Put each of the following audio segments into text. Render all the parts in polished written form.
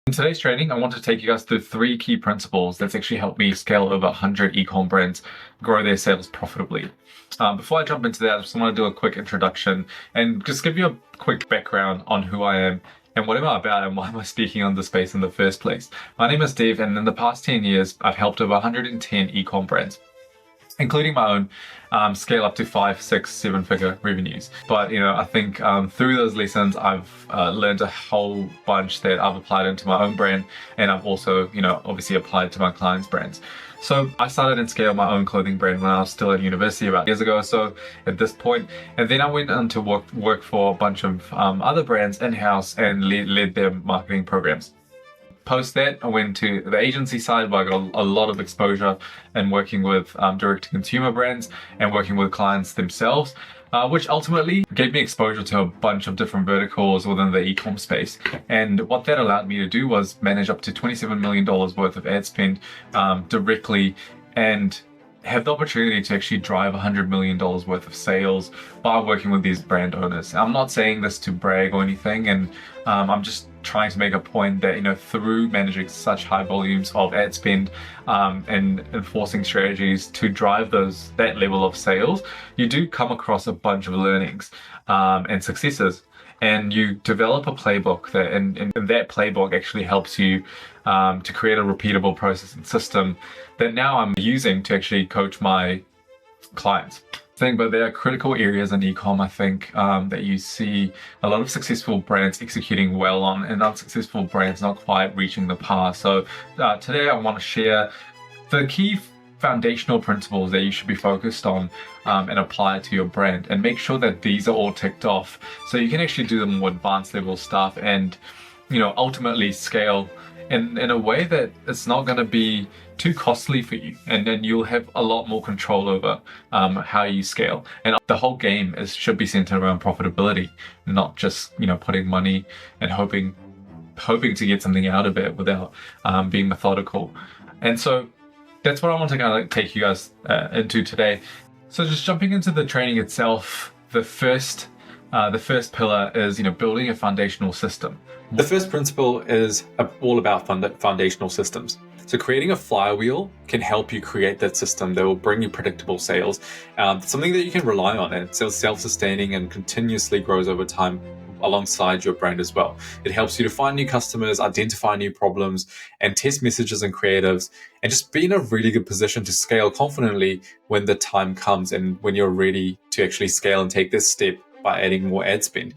In today's training, I want to take you guys through three key principles that's actually helped me scale over 100 e-com brands, grow their sales profitably. Before I jump into that, I just want to do a quick introduction and just give you a quick background on who I am and what am I about and why am I speaking on this space in the first place. My name is Dave, and in the past 10 years, I've helped over 110 e-com brands, including my own, scale up to 5, 6, 7-figure revenues. But I think through those lessons, I've learned a whole bunch that I've applied into my own brand, and I've also, obviously applied to my clients' brands. So I started and scaled my own clothing brand when I was still at university about years ago or so at this point. And then I went on to work for a bunch of other brands in-house and led their marketing programs. Post that, I went to the agency side where I got a lot of exposure in working with direct-to-consumer brands and working with clients themselves, which ultimately gave me exposure to a bunch of different verticals within the e-com space. And what that allowed me to do was manage up to $27 million worth of ad spend directly and have the opportunity to actually drive $100 million worth of sales by working with these brand owners. I'm not saying this to brag or anything, and I'm just trying to make a point that through managing such high volumes of ad spend and enforcing strategies to drive that level of sales, you do come across a bunch of learnings and successes. And you develop a playbook and that playbook actually helps you to create a repeatable process and system that now I'm using to actually coach my clients. But there are critical areas in e-com, I think, that you see a lot of successful brands executing well on and unsuccessful brands not quite reaching the par. So today I want to share the key foundational principles that you should be focused on and apply to your brand, and make sure that these are all ticked off so you can actually do the more advanced level stuff and ultimately scale in a way that it's not going to be too costly for you, and then you'll have a lot more control over how you scale. And the whole game should be centered around profitability, not just putting money and hoping to get something out of it without being methodical. And so that's what I want to kind of take you guys into today. So just jumping into the training itself, the first pillar is building a foundational system. The first principle is all about foundational systems. So creating a flywheel can help you create that system that will bring you predictable sales, something that you can rely on, and it's self-sustaining and continuously grows over time alongside your brand as well. It helps you to find new customers, identify new problems, and test messages and creatives, and just be in a really good position to scale confidently when the time comes and when you're ready to actually scale and take this step by adding more ad spend.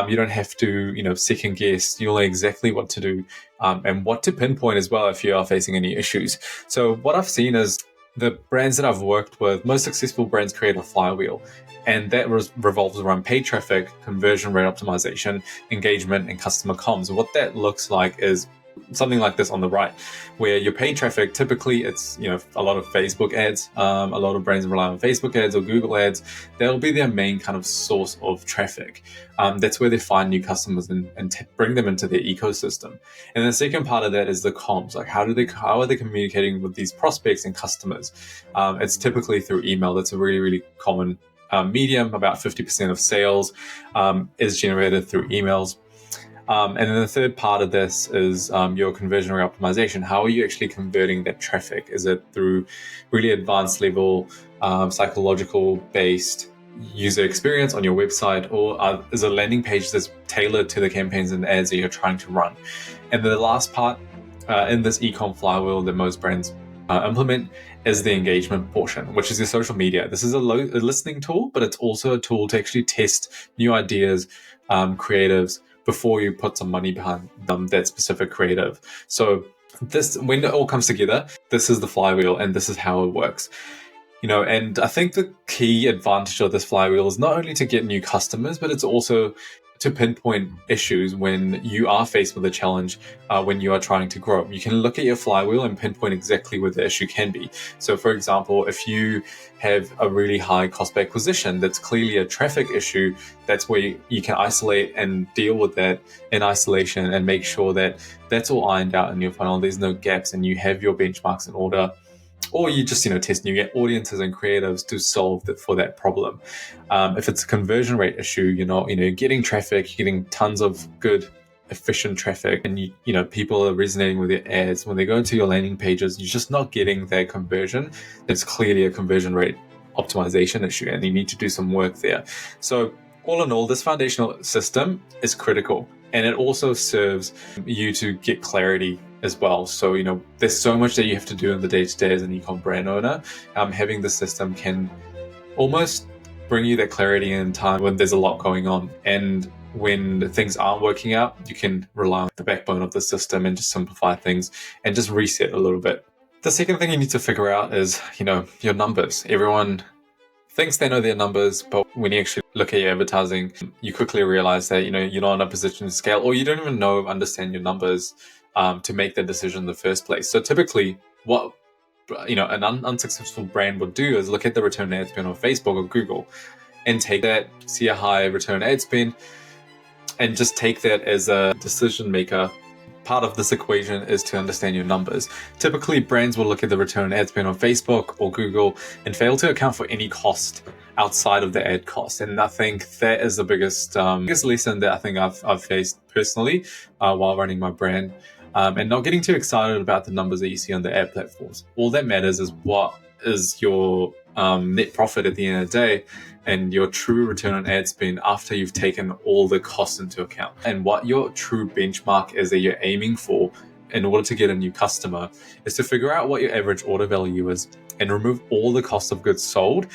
You don't have to, second guess. You'll know exactly what to do and what to pinpoint as well if you are facing any issues. So what I've seen is the brands that I've worked with, most successful brands create a flywheel, and that revolves around paid traffic, conversion rate optimization, engagement, and customer comms. What that looks like is something like this on the right, where your paid traffic, typically it's a lot of Facebook ads. A lot of brands rely on Facebook ads or Google ads. That'll be their main kind of source of traffic. That's where they find new customers and bring them into their ecosystem. And the second part of that is the comms. Like how are they communicating with these prospects and customers? It's typically through email. That's a really, really common medium. About 50% of sales is generated through emails. And then the third part of this is your conversion rate optimization. How are you actually converting that traffic? Is it through really advanced level, psychological based user experience on your website, or is a landing page that's tailored to the campaigns and ads that you're trying to run? And the last part in this e-com flywheel that most brands implement is the engagement portion, which is your social media. This is a listening tool, but it's also a tool to actually test new ideas, creatives, before you put some money behind that specific creative. So when it all comes together, this is the flywheel and this is how it works. And I think the key advantage of this flywheel is not only to get new customers, but it's also to pinpoint issues when you are faced with a challenge, when you are trying to grow. You can look at your flywheel and pinpoint exactly where the issue can be. So for example, if you have a really high cost per acquisition, that's clearly a traffic issue, that's where you can isolate and deal with that in isolation and make sure that that's all ironed out in your funnel. There's no gaps and you have your benchmarks in order. Or you just test new audiences and creatives to solve for that problem. If it's a conversion rate issue, you're getting traffic, you're getting tons of good efficient traffic and people are resonating with your ads, when they go into your landing pages, you're just not getting their conversion. It's clearly a conversion rate optimization issue, and you need to do some work there. So all in all, this foundational system is critical, and it also serves you to get clarity as well. So there's so much that you have to do in the day-to-day as an e-com brand owner. Having the system can almost bring you that clarity in time when there's a lot going on, and when things aren't working out, you can rely on the backbone of the system and just simplify things and just reset a little bit. The second thing you need to figure out is, your numbers. Everyone thinks they know their numbers, but when you actually look at your advertising, you quickly realize that, you're not in a position to scale, or you don't even understand your numbers to make that decision in the first place. So typically what an unsuccessful brand would do is look at the return on ad spend on Facebook or Google and take that, see a high return on ad spend, and just take that as a decision maker. Part of this equation is to understand your numbers. Typically, brands will look at the return on ad spend on Facebook or Google and fail to account for any cost outside of the ad cost. And I think that is the biggest lesson that I think I've faced personally while running my brand. And not getting too excited about the numbers that you see on the ad platforms. All that matters is what is your net profit at the end of the day, and your true return on ad spend after you've taken all the costs into account, and what your true benchmark is that you're aiming for in order to get a new customer is to figure out what your average order value is and remove all the cost of goods sold,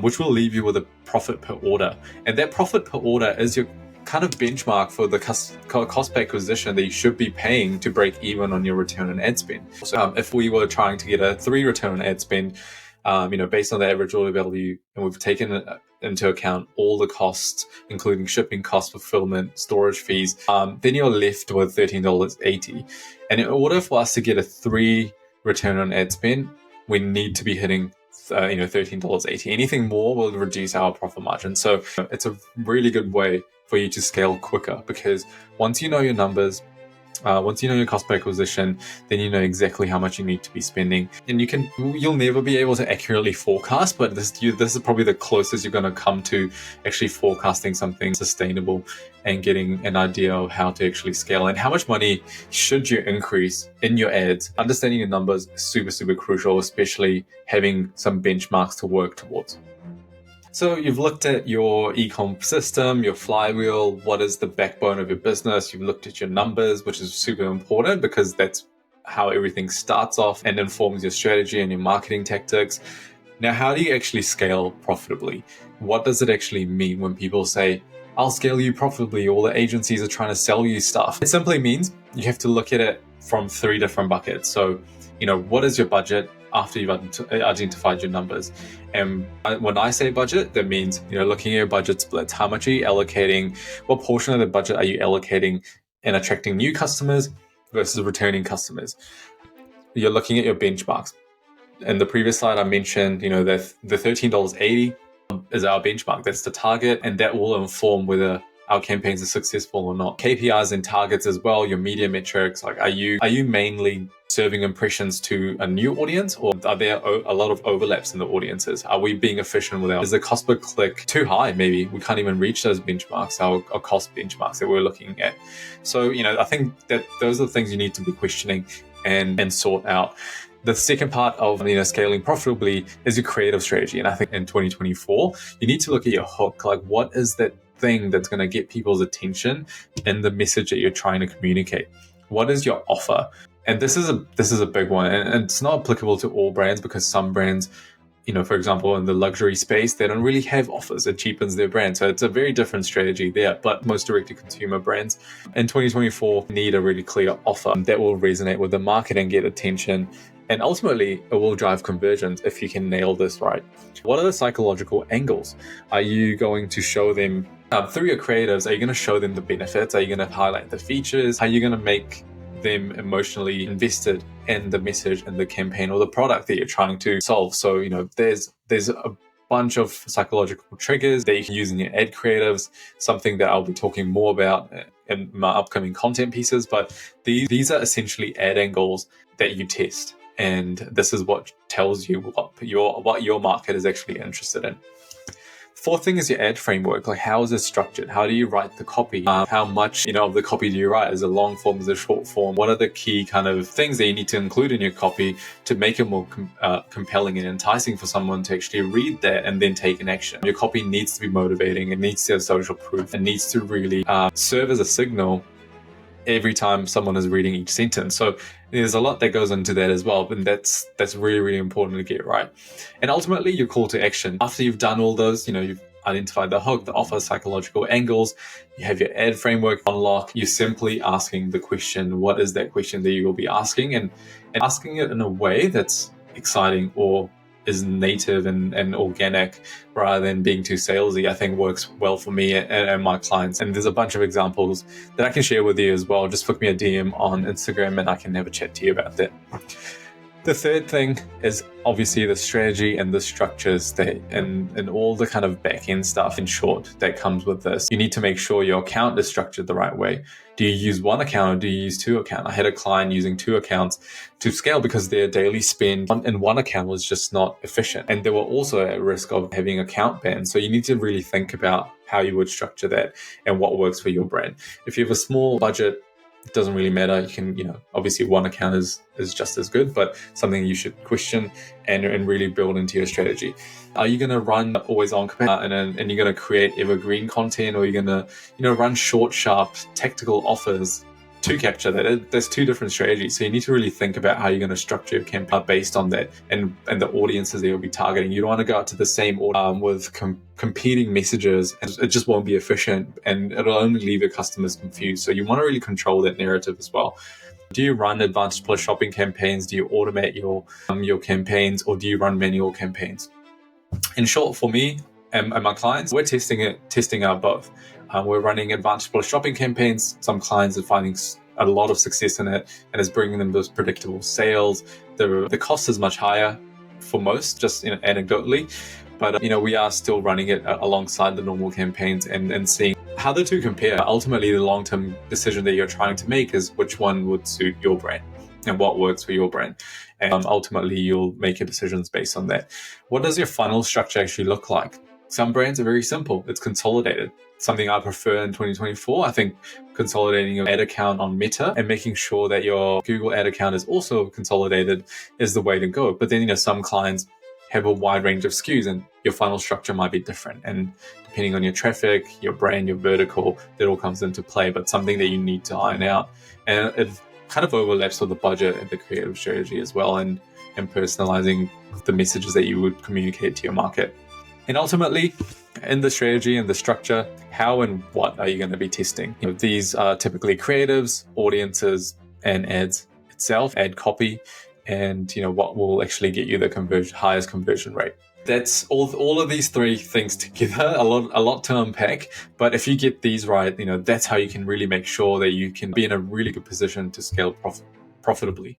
which will leave you with a profit per order. And that profit per order is your kind of benchmark for the cost per acquisition that you should be paying to break even on your return on ad spend. So if we were trying to get a 3 return on ad spend, based on the average order value, and we've taken into account all the costs, including shipping costs, fulfillment, storage fees, then you're left with $13.80. And in order for us to get a 3 return on ad spend, we need to be hitting $13.80. Anything more will reduce our profit margin. So it's a really good way for you to scale quicker, because once you know your numbers, once you know your cost per acquisition, then you know exactly how much you need to be spending. And you'll never be able to accurately forecast, but this is probably the closest you're going to come to actually forecasting something sustainable and getting an idea of how to actually scale and how much money should you increase in your ads. Understanding your numbers is super, super crucial, especially having some benchmarks to work towards. So you've looked at your e-com system, your flywheel, what is the backbone of your business. You've looked at your numbers, which is super important because that's how everything starts off and informs your strategy and your marketing tactics. Now, how do you actually scale profitably? What does it actually mean when people say, I'll scale you profitably, all the agencies are trying to sell you stuff? It simply means you have to look at it from 3 different buckets. So, what is your budget after you've identified your numbers? And when I say budget, that means, looking at your budget splits. How much are you allocating? What portion of the budget are you allocating in attracting new customers versus returning customers? You're looking at your benchmarks. In the previous slide, I mentioned, that the $13.80 is our benchmark. That's the target, and that will inform whether our campaigns are successful or not. KPIs and targets as well, your media metrics, like are you mainly serving impressions to a new audience, or are there a lot of overlaps in the audiences? Are we being efficient with is the cost per click too high? Maybe we can't even reach those benchmarks, our cost benchmarks that we're looking at. So, I think that those are the things you need to be questioning and sort out. The second part of scaling profitably is your creative strategy. And I think in 2024, you need to look at your hook. Like, what is that thing that's going to get people's attention in the message that you're trying to communicate? What is your offer? And this is a big one, and it's not applicable to all brands, because some brands, for example, in the luxury space, they don't really have offers. It cheapens their brand. So it's a very different strategy there. But most direct-to-consumer brands in 2024 need a really clear offer that will resonate with the market and get attention. And ultimately, it will drive conversions if you can nail this right. What are the psychological angles? Are you going to show them through your creatives? Are you going to show them the benefits? Are you going to highlight the features? Are you going to make them emotionally invested in the message and the campaign or the product that you're trying to solve? So, there's a bunch of psychological triggers that you can use in your ad creatives, something that I'll be talking more about in my upcoming content pieces. But these are essentially ad angles that you test. And this is what tells you what your market is actually interested in. Fourth thing is your ad framework. Like, how is it structured? How do you write the copy? How much, of the copy do you write? Is it long form? Is it short form? What are the key kind of things that you need to include in your copy to make it more compelling and enticing for someone to actually read that and then take an action? Your copy needs to be motivating. It needs to have social proof. It needs to really serve as a signal every time someone is reading each sentence. So there's a lot that goes into that as well, and that's really, really important to get right. And ultimately, your call to action. After you've done all those, you've identified the hook, the offer, psychological angles, you have your ad framework on lock, you're simply asking the question. What is that question that you will be asking? And asking it in a way that's exciting or is native and organic rather than being too salesy, I think works well for me and my clients. And there's a bunch of examples that I can share with you as well. Just flick me a DM on Instagram and I can have a chat to you about that. The third thing is obviously the strategy and the structures that and all the kind of back-end stuff, in short, that comes with this. You need to make sure your account is structured the right way. Do you use one account or do you use two accounts? I had a client using two accounts to scale because their daily spend in one account was just not efficient. And they were also at risk of having account bans. So you need to really think about how you would structure that and what works for your brand. If you have a small budget, it doesn't really matter. You can, obviously one account is just as good, but something you should question and really build into your strategy. Are you going to run always on campaign and you're going to create evergreen content, or you're going to, run short, sharp, tactical offers to capture that? There's two different strategies. So you need to really think about how you're going to structure your campaign based on that and the audiences that you'll be targeting. You don't want to go out to the same audience with competing messages. It just won't be efficient and it'll only leave your customers confused. So you want to really control that narrative as well. Do you run advanced plus shopping campaigns? Do you automate your campaigns, or do you run manual campaigns? In short, for me and my clients, we're testing out both. We're running advanced plus shopping campaigns. Some clients are finding a lot of success in it, and it's bringing them those predictable sales. The cost is much higher for most, just anecdotally, but we are still running it alongside the normal campaigns and seeing how the two compare. Ultimately, the long-term decision that you're trying to make is which one would suit your brand and what works for your brand. And ultimately, you'll make your decisions based on that. What does your funnel structure actually look like? Some brands are very simple. It's consolidated. Something I prefer in 2024, I think consolidating your ad account on Meta and making sure that your Google ad account is also consolidated is the way to go. But then, some clients have a wide range of SKUs and your funnel structure might be different. And depending on your traffic, your brand, your vertical, that all comes into play, but something that you need to iron out. And it kind of overlaps with the budget and the creative strategy as well, and personalizing the messages that you would communicate to your market. And ultimately, in the strategy and the structure, how and what are you going to be testing? These are typically creatives, audiences, and ads itself, ad copy, and what will actually get you the highest conversion rate. That's all of these three things together, a lot to unpack. But if you get these right, that's how you can really make sure that you can be in a really good position to scale profitably.